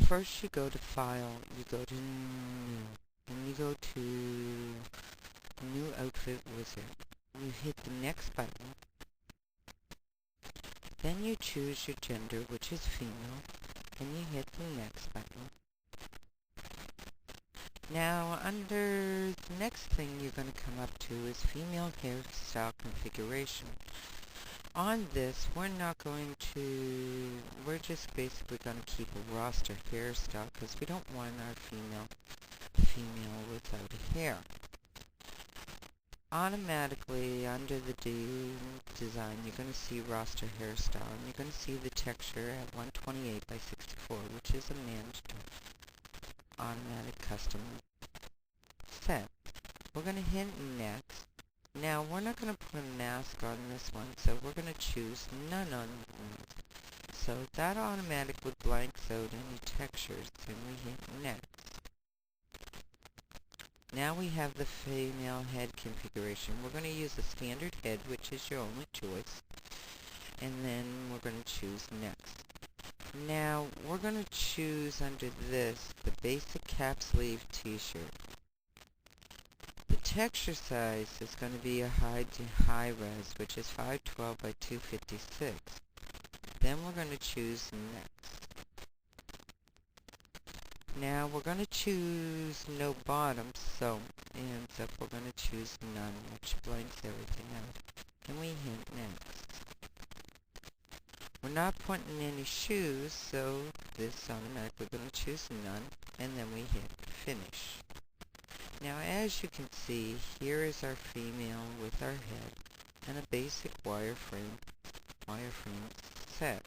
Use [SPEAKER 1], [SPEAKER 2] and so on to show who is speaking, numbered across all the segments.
[SPEAKER 1] first you go to File, you go to New, and you go to New Outfit Wizard. You hit the next button, then you choose your gender, which is female, and you hit the next button. Now, under the next thing you're going to come up to is female hairstyle configuration. On this, we're just basically going to keep a roster hairstyle because we don't want our female without hair. Automatically, under the design, you're going to see roster hairstyle, and you're going to see the texture at 128 by 64, which is a mandatory automatic custom set. We're going to hit next. Now, we're not going to put a mask on this one, so we're going to choose none on this. So that automatically blanks out any textures, and we hit next. Now we have the female head configuration. We're going to use the standard head, which is your only choice, and then we're going to choose next. Now, we're going to choose under this the basic cap sleeve t-shirt. The texture size is going to be a high res, which is 512 by 256. Then we're going to choose next. Now we're going to choose no bottoms, so ends up we're going to choose none, which blanks everything out. And we hit next. We're not putting any shoes, so this automatically going to choose none, and then we hit finish. Now, as you can see, here is our female with our head and a basic wireframe set.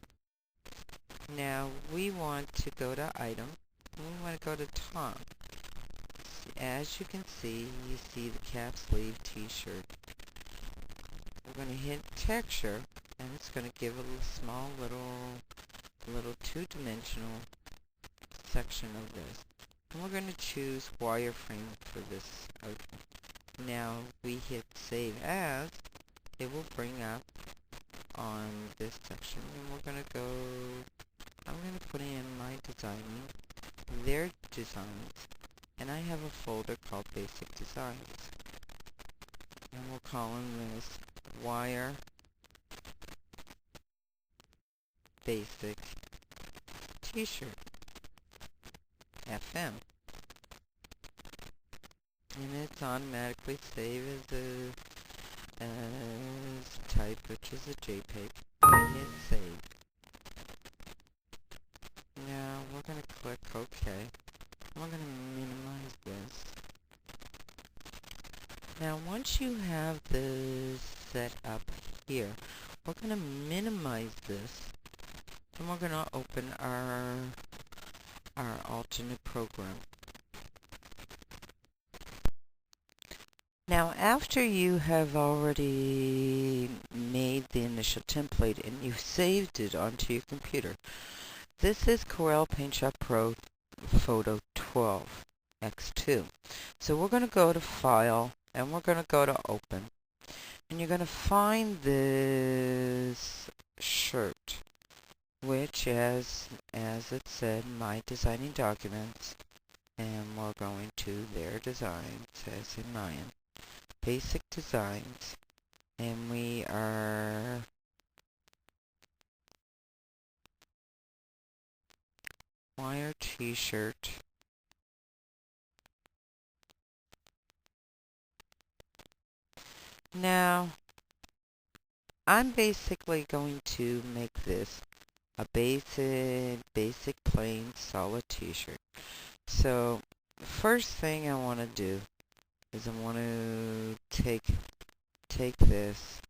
[SPEAKER 1] Now, we want to go to item, and we want to go to top. As you can see, you see the cap sleeve t-shirt. We're going to hit texture, and it's going to give a small little two-dimensional section of this. And we're going to choose wireframe for this outfit. Now we hit save as, it will bring up on this section, and we're going to go, I'm going to put in my designing, their designs, and I have a folder called basic designs. And we'll call them this wire basic t-shirt FM, and it's automatically saved as type, which is a JPEG. I hit save. Now we're going to click OK. We're going to minimize this. Now once you have this set up here, we're going to minimize this, and we're going to open our alternate program. Now, after you have already made the initial template and you've saved it onto your computer, this is Corel Paint Shop Pro Photo 12 X2. So we're going to go to File, and we're going to go to Open, and you're going to find this shirt, which as it said, my designing documents, and we're going to their designs, as in mine, basic designs, and we are wire t-shirt. Now, I'm basically going to make this a basic plain solid t-shirt. So first thing I want to do is I want to take this,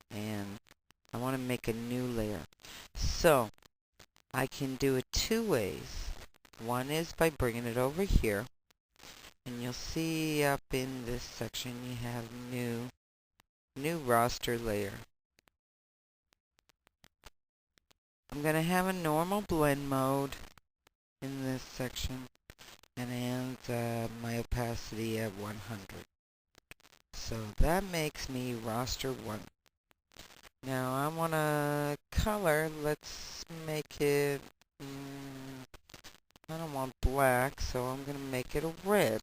[SPEAKER 1] and I want to make a new layer. So I can do it two ways. One is by bringing it over here, and you'll see up in this section you have new roster layer. I'm going to have a normal blend mode in this section, and my opacity at 100. So that makes me roster 1. Now I want to color, let's make it, I don't want black, so I'm going to make it a red.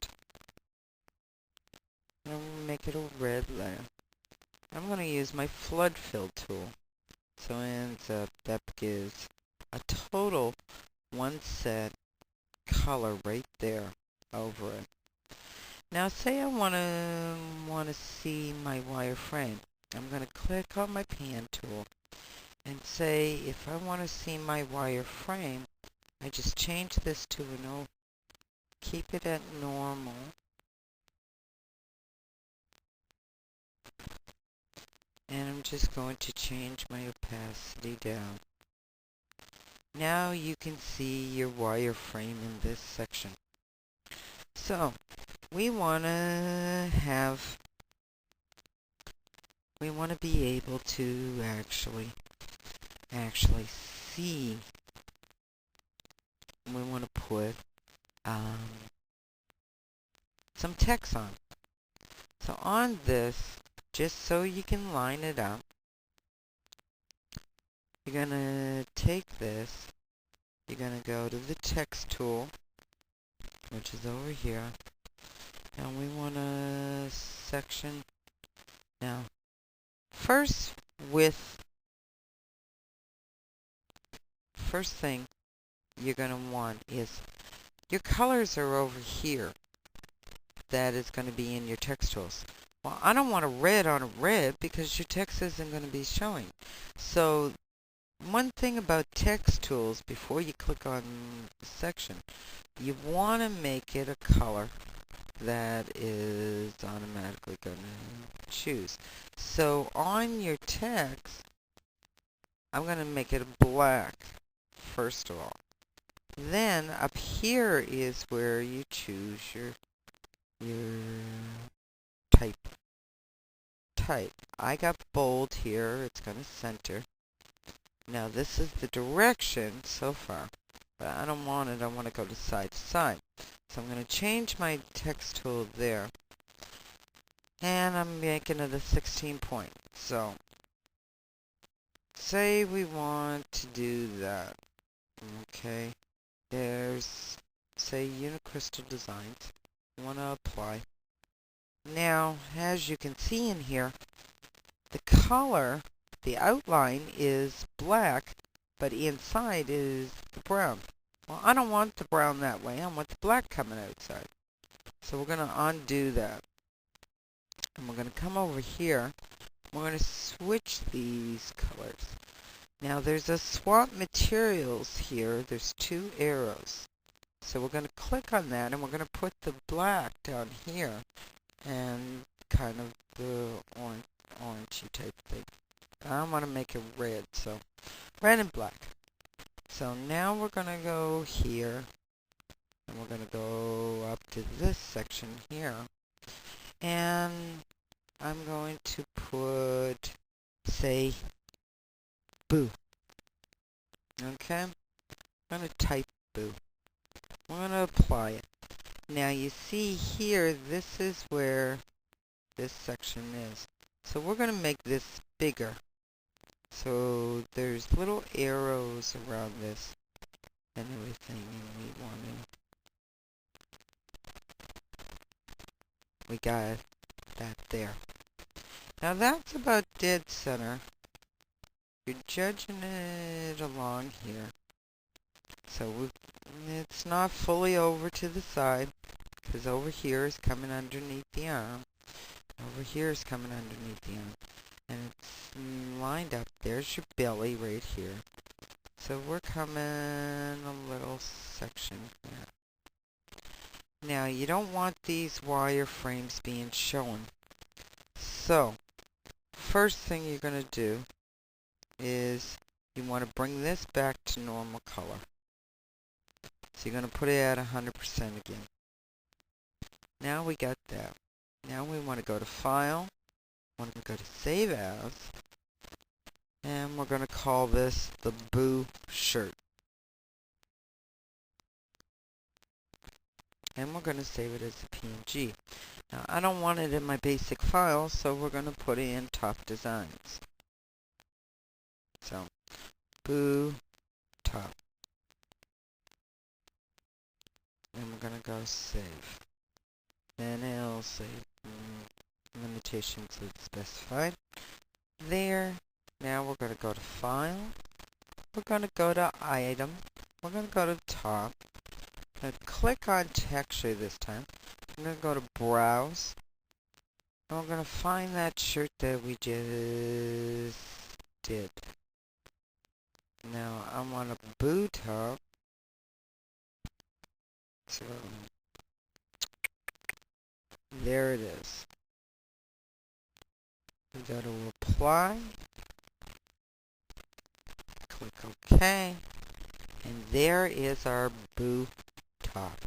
[SPEAKER 1] I'm going to make it a red layer. I'm going to use my flood fill tool. So it ends up, that gives a total one set color right there over it. Now say I want to see my wireframe. I'm going to click on my pan tool and say if I want to see my wireframe, I just change this to an keep it at normal. And I'm just going to change my opacity down. Now you can see your wireframe in this section. So we want to be able to actually see. We want to put some text on. So on this, just so you can line it up, you're going to take this, you're going to go to the text tool, which is over here, and we want a section. Now, first thing you're going to want is your colors are over here. That is going to be in your text tools. Well, I don't want a red on a red because your text isn't going to be showing. So one thing about text tools, before you click on the section, you want to make it a color that is automatically going to choose. So on your text, I'm going to make it a black, first of all. Then up here is where you choose your type. I got bold here. It's going to center. Now this is the direction so far, but I don't want it. I want to go to side. So I'm going to change my text tool there, and I'm making it a 16 point. So say we want to do that. Okay, there's, say, Unicrystal Designs. I want to apply. Now, as you can see in here, the color, the outline is black, but inside is the brown. Well, I don't want the brown that way. I want the black coming outside. So we're going to undo that. And we're going to come over here. We're going to switch these colors. Now, there's a swap materials here. There's two arrows. So we're going to click on that, and we're going to put the black down here and kind of the orangey type thing. I want to make it red, so red and black. So now we're going to go here, and we're going to go up to this section here, and I'm going to put, say, boo. Okay? I'm going to type boo. We're going to apply it. Now you see here, this is where this section is. So we're going to make this bigger. So there's little arrows around this and everything, and we got that there. Now that's about dead center. You're judging it along here. So it's not fully over to the side, because over here is coming underneath the arm. Over here is coming underneath the arm. And it's lined up. There's your belly right here. So we're coming a little section here. Now, you don't want these wireframes being shown. So, first thing you're going to do is you want to bring this back to normal color. So you're going to put it at 100% again. Now we got that. Now we want to go to File. We want to go to Save As. And we're going to call this the Boo Shirt. And we're going to save it as a PNG. Now I don't want it in my basic file, so we're going to put it in Top Designs. So, Boo Top. going to go save. Then it'll say limitations is specified. There. Now we're going to go to File. We're going to go to Item. We're going to go to Top. I'm going to click on Texture this time. I'm going to go to Browse. And we're going to find that shirt that we just did. Now I want a boot top. So there it is. We go to Apply. Click OK. And there is our boot top.